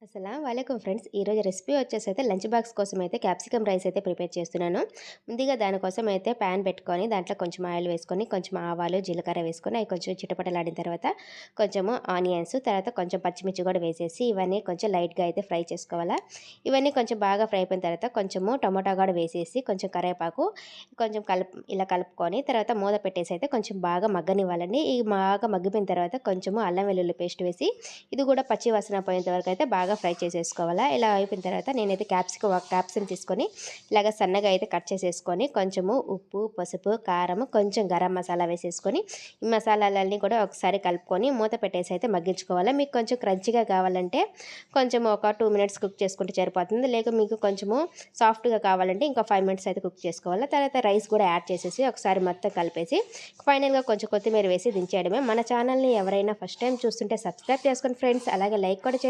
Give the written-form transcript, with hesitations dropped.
అస్సలాము అలైకుం ఫ్రెండ్స్. ఈరోజు recipe వచ్చేసైతే lunch box కోసం అయితే క్యాప్సికమ్ రైస్ అయితే ప్రిపేర్ చేస్తున్నాను. ముందుగా దానికోసం అయితే ప్యాన్ పెట్టుకొని దాంట్లో కొంచెం ఆయిల్ వేసుకొని, కొంచెం ఆవాలు, జీలకర్ర వేసుకొని అవి కొంచెం చిటపటలాడిన తర్వాత కొంచెము ఆనియన్స్, తర్వాత కొంచెం పచ్చిమిర్చి కూడా వేసేసి ఇవన్నీ కొంచెం లైట్‌గా అయితే ఫ్రై చేసుకోవాలా. ఇవన్నీ కొంచెం బాగా ఫ్రై అయిపోయిన తర్వాత కొంచెము టమోటా కూడా వేసేసి, కొంచెం కరివేపాకు కొంచెం ఇలా కలుపుకొని తర్వాత మూత పెట్టేసి అయితే కొంచెం బాగా మగ్గనివ్వాలండి. ఈ బాగా మగ్గిపోయిన తర్వాత కొంచెము అల్లం వెల్లుల్లి పేస్ట్ వేసి ఇది కూడా పచ్చి వాసన పోయేంత వరకు అయితే బాగా ఫ్రై చేసేసుకోవాలా. ఇలా అయిపోయిన తర్వాత నేనైతే క్యాప్సికమ్ తీసుకొని ఇలాగ సన్నగా అయితే కట్ చేసేసుకొని కొంచెము ఉప్పు, పసుపు, కారం, కొంచెం గరం మసాలా వేసేసుకొని ఈ మసాలాలన్నీ కూడా ఒకసారి కలుపుకొని మూత పెట్టేసి అయితే మగ్గించుకోవాలి. మీకు కొంచెం క్రంచిగా కావాలంటే కొంచెం ఒక 2 మినిట్స్ కుక్ చేసుకుంటే సరిపోతుంది. లేక మీకు కొంచెము సాఫ్ట్గా కావాలంటే ఇంకా 5 మినిట్స్ అయితే కుక్ చేసుకోవాలి. తర్వాత రైస్ కూడా యాడ్ చేసేసి ఒకసారి మొత్తం కలిపేసి ఫైనల్గా కొంచెం కొత్తిమీర వేసి దించేయడమే. మన ఛానల్ని ఎవరైనా ఫస్ట్ టైం చూస్తుంటే సబ్స్క్రైబ్ చేసుకోండి ఫ్రెండ్స్. అలాగే లైక్ కూడా చేయండి.